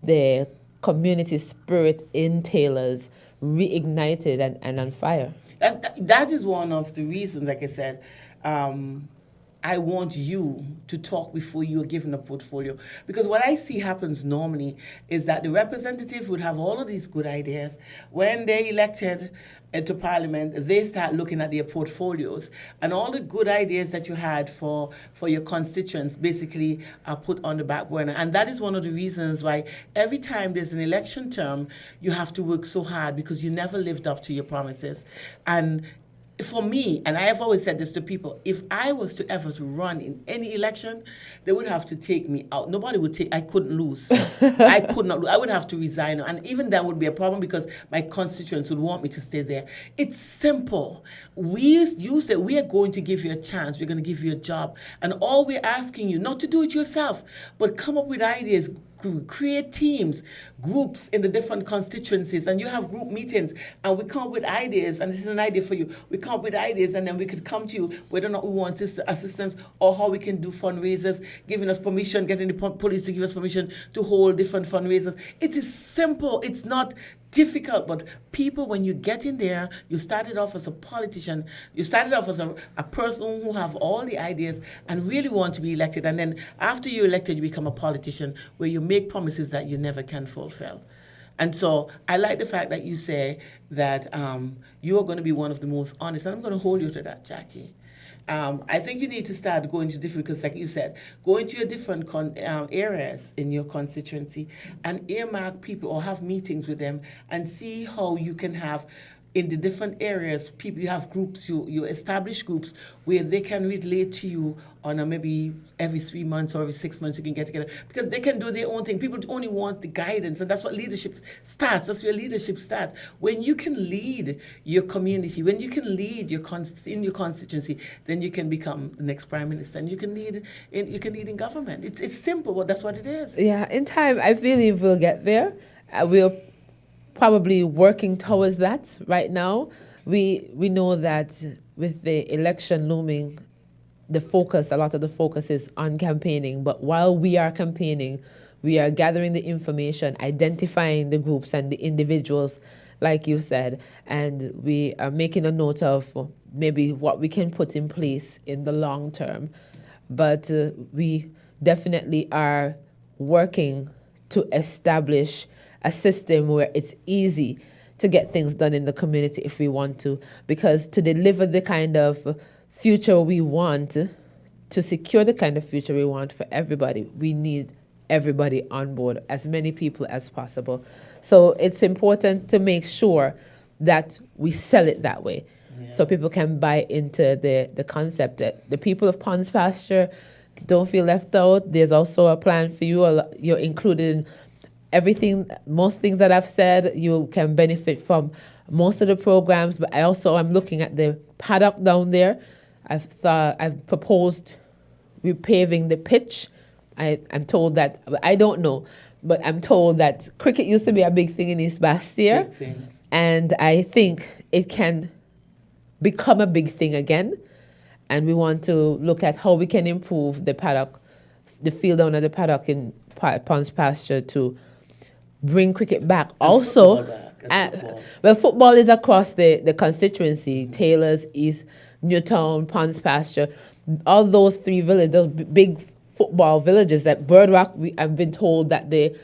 the community spirit in Taylor's reignited and on fire. That is one of the reasons, like I said, I want you to talk before you are given a portfolio. Because what I see happens normally is that the representative would have all of these good ideas. When they're elected to Parliament, they start looking at their portfolios, and all the good ideas that you had for your constituents basically are put on the back burner. And that is one of the reasons why every time there's an election term, you have to work so hard, because you never lived up to your promises. And for me, and I have always said this to people, if I was to ever to run in any election, they would have to take me out. Nobody would take, I couldn't lose. I could not lose. I would have to resign. And even that would be a problem, because my constituents would want me to stay there. It's simple. You said, we are going to give you a chance. We're going to give you a job. And all we're asking you, not to do it yourself, but come up with ideas, create teams, groups in the different constituencies, and you have group meetings, and we come up with ideas, and this is an idea for you. We come up with ideas, and then we could come to you whether or not we want assistance, or how we can do fundraisers, giving us permission, getting the police to give us permission to hold different fundraisers. It is simple. It's not difficult, but people, when you get in there, you started off as a politician, you started off as a person who have all the ideas and really want to be elected, and then after you're elected, you become a politician where you make promises that you never can fulfill. And so I like the fact that you say that you are going to be one of the most honest, and I'm going to hold you to that, Jackie. I think you need to start going to different, because like you said, go into your different areas in your constituency and earmark people or have meetings with them and see how you can have in the different areas, people, you have groups, you establish groups where they can relate to you on a maybe every 3 months or every 6 months you can get together, because they can do their own thing. People only want the guidance, and that's what leadership starts. That's where leadership starts. When you can lead your community, when you can lead in your constituency, then you can become the next prime minister, and you can lead in government. It's simple, but that's what it is. Yeah, in time, I believe we'll get there. We'll probably working towards that right now. We know that with the election looming, a lot of the focus is on campaigning. But while we are campaigning, we are gathering the information, identifying the groups and the individuals, like you said, and we are making a note of maybe what we can put in place in the long term. But we definitely are working to establish a system where it's easy to get things done in the community if we want to. Because to deliver the kind of future we want, to secure the kind of future we want for everybody, we need everybody on board, as many people as possible. So it's important to make sure that we sell it that way, so people can buy into the concept that the people of Ponds Pasture don't feel left out. There's also a plan for you. You're included in everything, most things that I've said. You can benefit from most of the programs, but I'm looking at the paddock down there. I've proposed repaving the pitch. I'm told that, I don't know, but I'm told that cricket used to be a big thing in East Bastia, and I think it can become a big thing again. And we want to look at how we can improve the paddock, the field under the paddock in Ponds Pasture, to bring cricket back. Also, football is across the constituency: Taylors, East, Newtown, Ponds Pasture, all those three villages, those big football villages. At Bird Rock, I've been told that the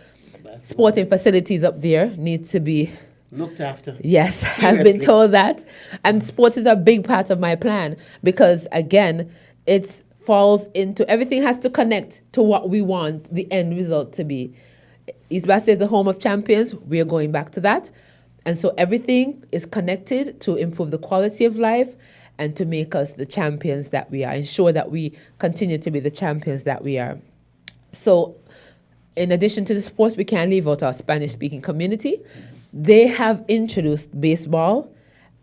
sporting facilities up there need to be looked after. Yes, Seriously. I've been told that. And sports is a big part of my plan, because, again, it falls into, everything has to connect to what we want the end result to be. East Bastia is the home of champions. We are going back to that. And so everything is connected to improve the quality of life and to make us the champions that we are, ensure that we continue to be the champions that we are. So in addition to the sports, we can't leave out our Spanish-speaking community. They have introduced baseball.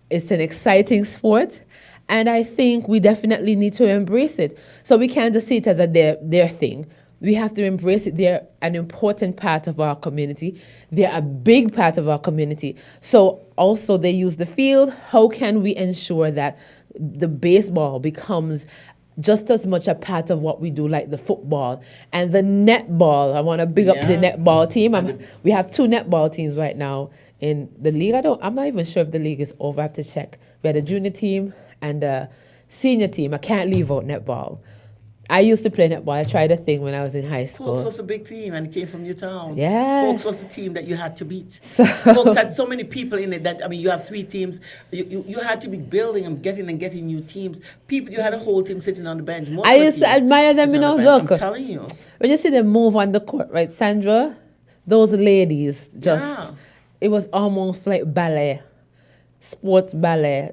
It's an exciting sport, and I think we definitely need to embrace it. So we can't just see it as their thing. We have to embrace it. They're an important part of our community. They're a big part of our community. So also they use the field. How can we ensure that the baseball becomes just as much a part of what we do, like the football and the netball? I want to big up the netball team. We have 2 netball teams right now in the league. I'm not even sure if the league is over. I have to check. We had a junior team and a senior team. I can't leave out netball. I used to play netball. I tried a thing when I was in high school. Folks was a big team and it came from your town. Yeah. Folks was the team that you had to beat. Folks had so many people in it that, you have 3 teams. You had to be building and getting new teams. People, you had a whole team sitting on the bench. I used to admire them, look. I'm telling you. When you see them move on the court, right, Sandra, those ladies it was almost like ballet, sports ballet.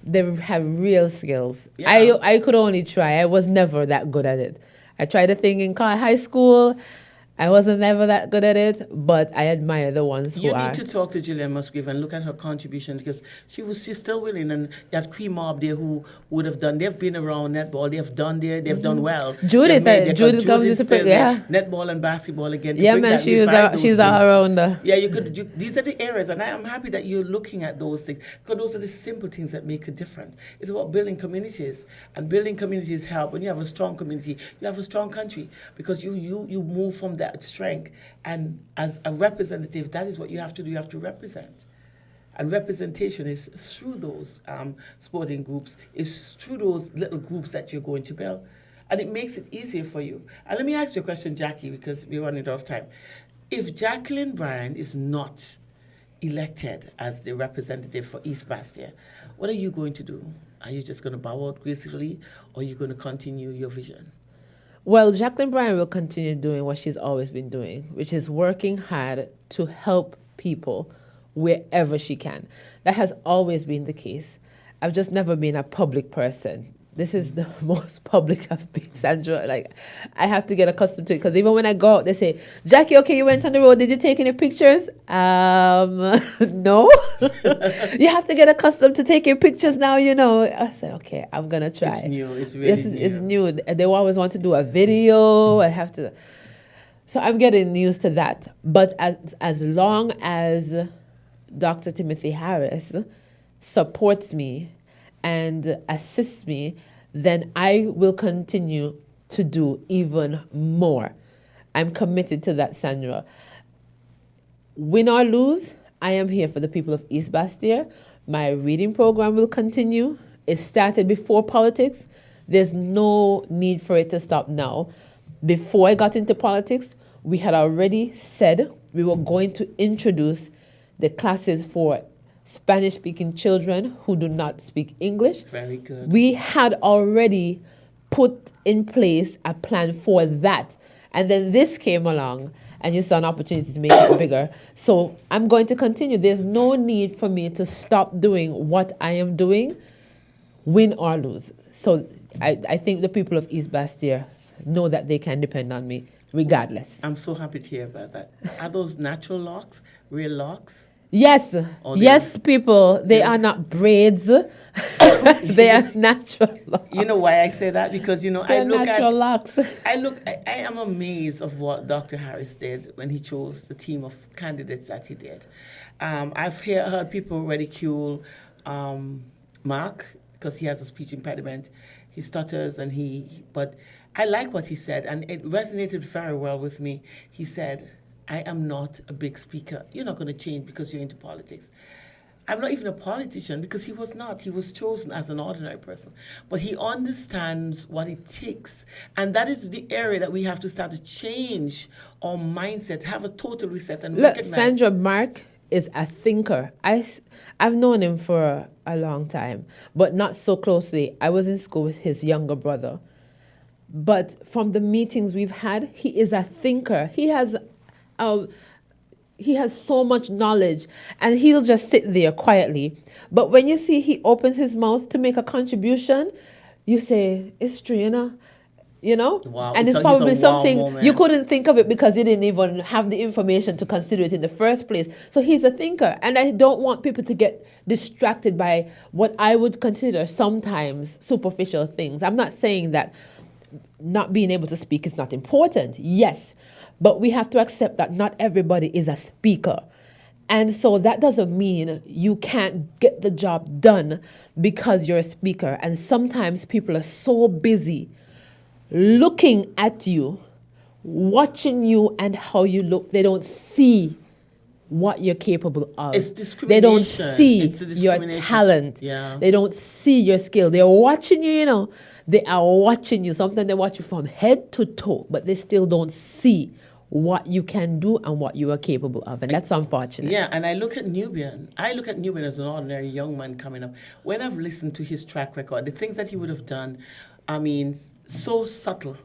They have real skills. Yeah. I could only try. I was never that good at it. I tried a thing in high school. I wasn't never that good at it, but I admire the ones who are. You need to talk to Gillian Musgrave and look at her contribution, because she's still willing. And you have Queen Mob there who would have done. They've been around netball. They've done done well. Judith comes to play. Yeah. Netball and basketball again. Yeah, man, she's all around. Yeah, you could. These are the areas, and I am happy that you're looking at those things, because those are the simple things that make a difference. It's about building communities, and building communities help. When you have a strong community, you have a strong country, because you move from that strength. And as a representative, that is what you have to do. You have to represent. And representation is through those sporting groups, is through those little groups that you're going to build. And it makes it easier for you. And let me ask you a question, Jackie, because we're running out of time. If Jacqueline Bryan is not elected as the representative for East Bastia, what are you going to do? Are you just going to bow out gracefully, or are you going to continue your vision? Well, Jacqueline Bryan will continue doing what she's always been doing, which is working hard to help people wherever she can. That has always been the case. I've just never been a public person. This is the most public I've been, Sandra. Like, I have to get accustomed to it, because even when I go out, they say, Jackie, okay, you went on the road. Did you take any pictures? No. You have to get accustomed to taking pictures now, I say, okay, I'm going to try. It's new. It's really new. It's new. They always want to do a video. I have to. So I'm getting used to that. But as long as Dr. Timothy Harris supports me and assists me, then I will continue to do even more. I'm committed to that, Sandra. Win or lose, I am here for the people of East Bastia. My reading program will continue. It started before politics. There's no need for it to stop now. Before I got into politics, we had already said we were going to introduce the classes for Spanish-speaking children who do not speak English. Very good. We had already put in place a plan for that. And then this came along, and you saw an opportunity to make it bigger. So I'm going to continue. There's no need for me to stop doing what I am doing, win or lose. So I think the people of East Bastia know that they can depend on me regardless. I'm so happy to hear about that. Are those natural locks, real locks? Yes, Oh, yes, people. They are not braids. They are natural locks. You know why I say that? Because, you know, I They're look natural at... locks. I am amazed of what Dr. Harris did when he chose the team of candidates that he did. I've heard people ridicule Mark because he has a speech impediment. He stutters but I like what he said, and it resonated very well with me. He said, I am not a big speaker. You're not going to change because you're into politics. I'm not even a politician because he was not. He was chosen as an ordinary person. But he understands what it takes. And that is the area that we have to start to change our mindset, have a total reset and Look, recognize. Sandra, Mark is a thinker. I've known him for a long time, but not so closely. I was in school with his younger brother. But from the meetings we've had, he is a thinker. He has so much knowledge, and he'll just sit there quietly. But when you see he opens his mouth to make a contribution, you say, it's true, you know? Wow. And So it's he's probably a wow something moment. you couldn't think of it because you didn't even have the information to consider it in the first place. So he's a thinker, and I don't want people to get distracted by what I would consider sometimes superficial things. I'm not saying that not being able to speak is not important. Yes, but we have to accept that not everybody is a speaker. And so that doesn't mean you can't get the job done because you're a speaker. And sometimes people are so busy looking at you, watching you and how you look, they don't see what you're capable of. It's They don't discrimination. see It's a your discrimination. talent. Yeah. They don't see your skill. They're watching you, They are watching you. Sometimes they watch you from head to toe, but they still don't see what you can do and what you are capable of. And that's unfortunate. Yeah, and I look at Nubian. I look at Nubian as an ordinary young man coming up. When I've listened to his track record, the things that he would have done, I mean, so subtle.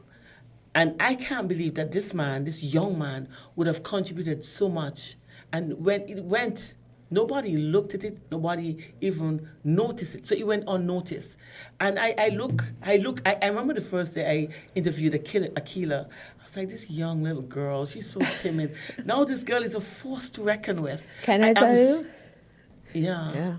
And I can't believe that this man, this young man, would have contributed so much. And when it went, nobody looked at it, nobody even noticed it. So it went unnoticed. And I remember the first day I interviewed Akila. I was like, this young little girl, she's so timid. Now this girl is a force to reckon with. Can I tell you? Yeah.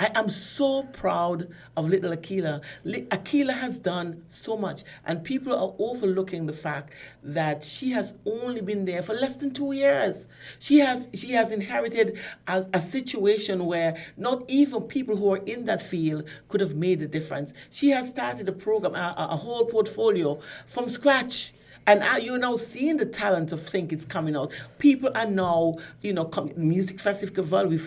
I am so proud of little Akila. Akila has done so much, and people are overlooking the fact that she has only been there for less than 2 years. She has inherited a situation where not even people who are in that field could have made the difference. She has started a program, a whole portfolio from scratch. And you're now seeing the talent of Think it's coming out. People are now, Music Festival, we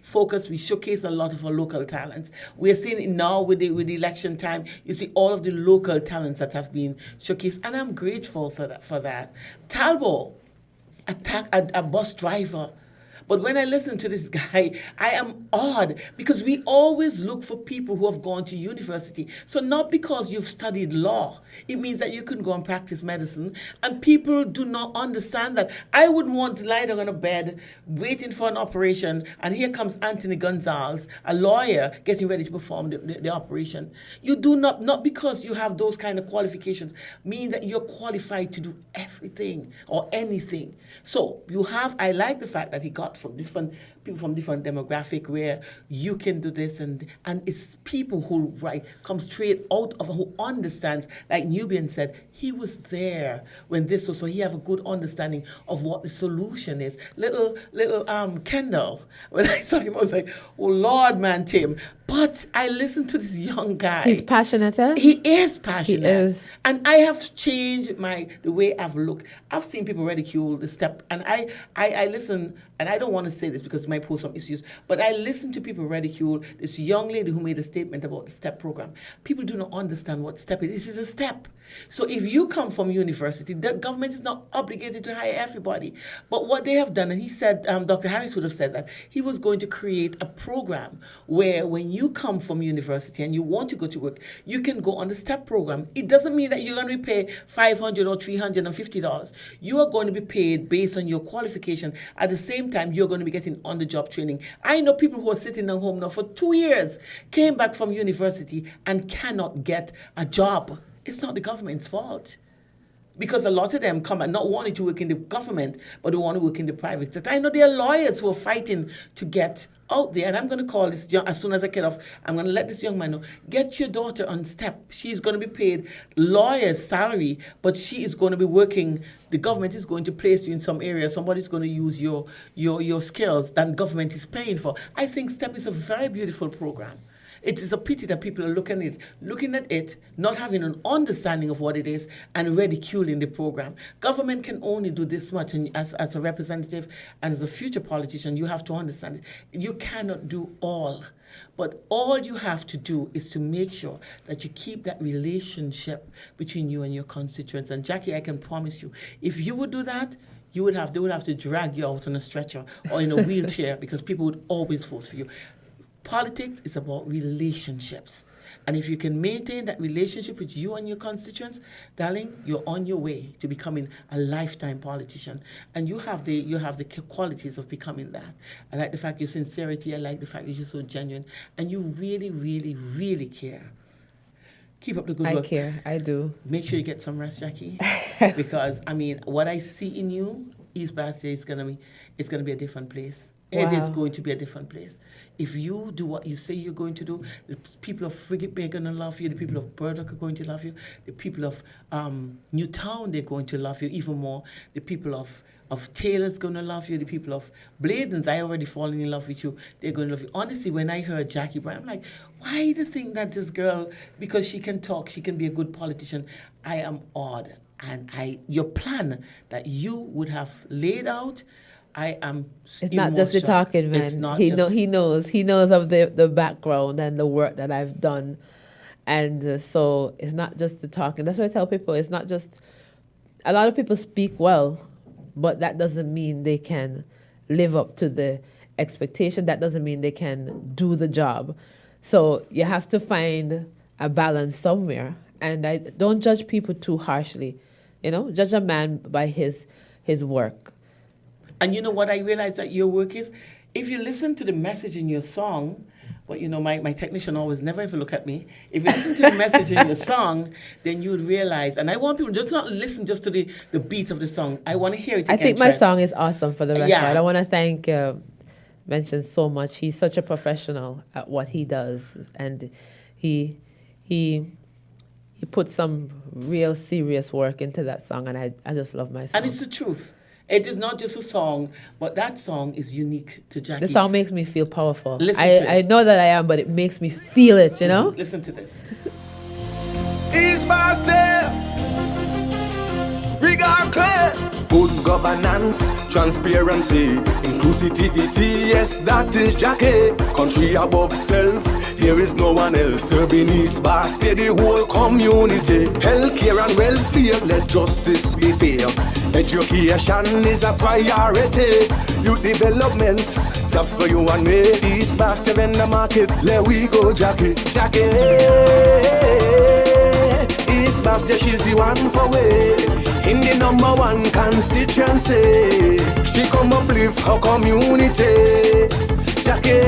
focus, we showcase a lot of our local talents. We are seeing it now with the election time. You see all of the local talents that have been showcased, and I'm grateful for that. Talbot, a bus driver. But when I listen to this guy, I am awed because we always look for people who have gone to university. So not because you've studied law, it means that you can go and practice medicine. And people do not understand that. I wouldn't want to lie down on a bed waiting for an operation, and here comes Anthony Gonzalez, a lawyer, getting ready to perform the operation. You do not because you have those kind of qualifications, mean that you're qualified to do everything or anything. So I like the fact that he got from different people from different demographic where you can do this, and it's people who come straight out of who understands. Like Nubian said, he was there when this was, so he have a good understanding of what the solution is. Little Kendall, when I saw him, I was like, oh Lord, man, Tim. But I listened to this young guy. He's passionate, eh? He is passionate. He is. And I have changed the way I've looked. I've seen people ridicule the step, and I listen, and I don't want to say this because might pose some issues. But I listen to people ridicule this young lady who made a statement about the STEP program. People do not understand what STEP is. This is a step. So if you come from university, the government is not obligated to hire everybody. But what they have done, and he said, Dr. Harris would have said that, he was going to create a program where when you come from university and you want to go to work, you can go on the STEP program. It doesn't mean that you're going to be paid $500 or $350. You are going to be paid based on your qualification. At the same time, you're going to be getting on-the-job training. I know people who are sitting at home now for 2 years, came back from university and cannot get a job. It's not the government's fault. Because a lot of them come and not wanting to work in the government, but they want to work in the private sector. I know there are lawyers who are fighting to get out there, and I'm going to call this, as soon as I get off, I'm going to let this young man know, get your daughter on STEP. She's going to be paid lawyer's salary, but she is going to be working, the government is going to place you in some area, somebody's going to use your skills that the government is paying for. I think STEP is a very beautiful program. It is a pity that people are looking at it, not having an understanding of what it is, and ridiculing the program. Government can only do this much, and as a representative and as a future politician, you have to understand it. You cannot do all. But all you have to do is to make sure that you keep that relationship between you and your constituents. And Jackie, I can promise you, if you would do that, they would have to drag you out on a stretcher or in a wheelchair because people would always vote for you. Politics is about relationships. And if you can maintain that relationship with you and your constituents, darling, you're on your way to becoming a lifetime politician. And you have the qualities of becoming that. I like the fact your sincerity, I like the fact that you're so genuine, and you really, really, really care. Keep up the good work. I care, I do. Make sure you get some rest, Jackie. Because I mean, what I see in you, East Bastia is gonna be a different place. It is going to be a different place. If you do what you say you're going to do, the people of Frigate Bay are going to love you. The people of Burdock are going to love you. The people of Newtown, they're going to love you even more. The people of Taylor's going to love you. The people of Bladens, I already fallen in love with you. They're going to love you. Honestly, when I heard Jackie Brown, I'm like, why do you think that this girl, because she can talk, she can be a good politician? I am awed. And your plan that you would have laid out, I am. It's not just the talking, man. He knows of the background and the work that I've done, and so it's not just the talking. That's what I tell people. It's not just. A lot of people speak well, but that doesn't mean they can live up to the expectation. That doesn't mean they can do the job. So you have to find a balance somewhere. And I don't judge people too harshly. Judge a man by his work. And you know what I realize that your work is? If you listen to the message in your song, but my technician always never ever look at me. If you listen to the message in your song, then you would realize, and I want people just not listen just to the beat of the song. I want to hear it again. I think my song is awesome for the record. Yeah. I want to thank Mention so much. He's such a professional at what he does. And he put some real serious work into that song, and I just love my song. And it's the truth. It is not just a song, but that song is unique to Jackie. The song makes me feel powerful. Listen to it. I know that I am, but it makes me feel it, Listen to this. East Bastia, regard clear. Good governance, transparency, inclusivity, yes, that is Jackie. Country above self, there is no one else. Serving East Bastia, the whole community. Healthcare and welfare, let justice be fair. Education is a priority. Youth development, jobs for you and me. East Bastia in the market, let we go, Jackie. Jackie, East Bastia, she's the one for we. In the #1 constituency, she come uplift her community. Jackie,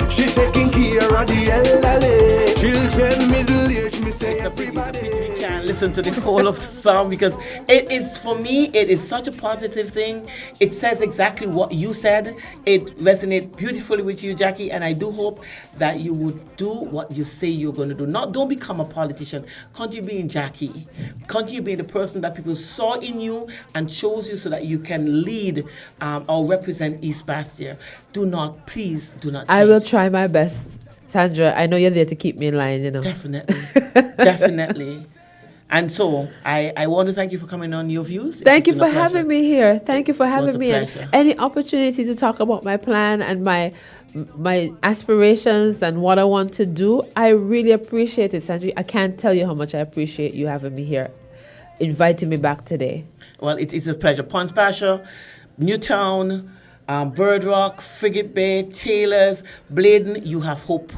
she taking care of the elderly, children, middle age, me say everybody. We can't listen to the whole of the song because it is, for me, it is such a positive thing. It says exactly what you said. It resonates beautifully with you, Jackie, and I do hope that you would do what you say you're going to do. Don't become a politician. Continue being Jackie. Continue being the person that people saw in you and chose you so that you can lead or represent East Bastia. Please do not change. I will try my best. Sandra, I know you're there to keep me in line, Definitely. Definitely. And so I want to thank you for coming on Your Views. Thank you for having me here. Thank you for having a me. And pleasure. any opportunity to talk about my plan and my aspirations and what I want to do, I really appreciate it, Sandri. I can't tell you how much I appreciate you having me here, inviting me back today. Well, it is a pleasure. Ponce Pasha, Newtown, Bird Rock, Frigate Bay, Taylors, Bladen, you have hope.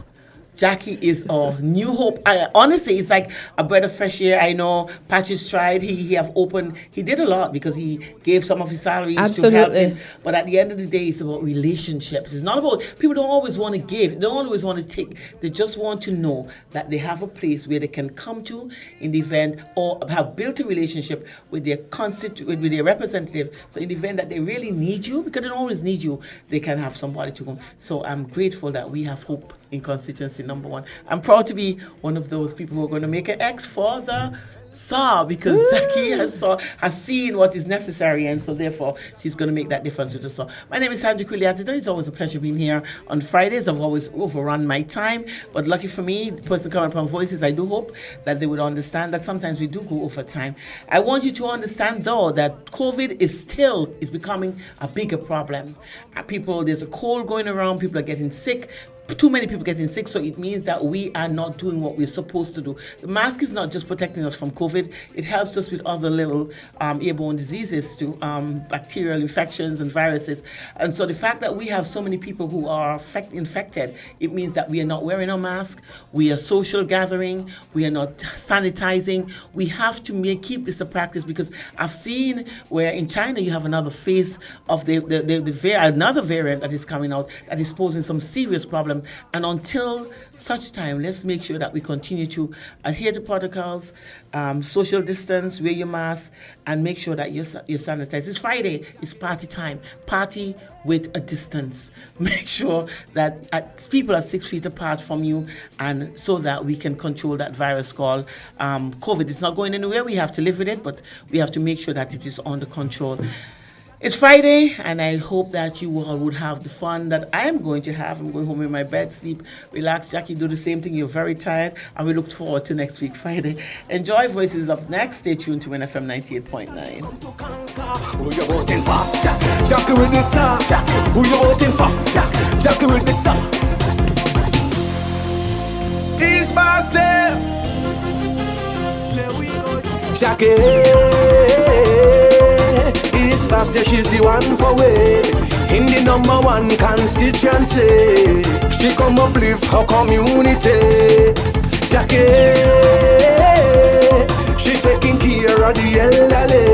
Jackie is our new hope. Honestly, it's like a breath of fresh air. I know Patches tried. He have opened. He did a lot because he gave some of his salaries to help him. But at the end of the day, it's about relationships. It's not about, people don't always want to give. They don't always want to take. They just want to know that they have a place where they can come to in the event, or have built a relationship with their with their representative. So in the event that they really need you, because they don't always need you, they can have somebody to come. So I'm grateful that we have hope in constituency number 1. I'm proud to be one of those people who are going to make an X for the SAR, because Jackie has seen what is necessary, and so therefore she's going to make that difference with the SAR. My name is Sandri Kwiliatito. It's always a pleasure being here on Fridays. I've always overrun my time, but lucky for me, the person coming upon Voices, I do hope that they would understand that sometimes we do go over time. I want you to understand, though, that COVID is becoming a bigger problem. There's a cold going around, people are getting sick. Too many people getting sick, so it means that we are not doing what we're supposed to do. The mask is not just protecting us from COVID, it helps us with other little airborne diseases, to bacterial infections and viruses. And so the fact that we have so many people who are infected, it means that we are not wearing our mask, we are social gathering, we are not sanitizing. We have to keep this a practice, because I've seen where in China you have another phase of another variant that is coming out that is posing some serious problems. And until such time, let's make sure that we continue to adhere to protocols, social distance, wear your mask, and make sure that you're sanitized. It's Friday, it's party time. Party with a distance. Make sure that people are 6 feet apart from you, and so that we can control that virus called COVID. It's not going anywhere. We have to live with it, but we have to make sure that it is under control. It's Friday, and I hope that you all would have the fun that I am going to have. I'm going home in my bed, sleep, relax. Jackie, do the same thing. You're very tired, and we look forward to next week, Friday. Enjoy Voices up next. Stay tuned to NFM 98.9. Who you voting for? Jackie with the song. Who you voting for? Jackie with the song. East Boston. There we go. Jackie. East Boston, she's the one for way. In the number 1 constituency, she come uplift her community. Jackie, she taking care of the elderly.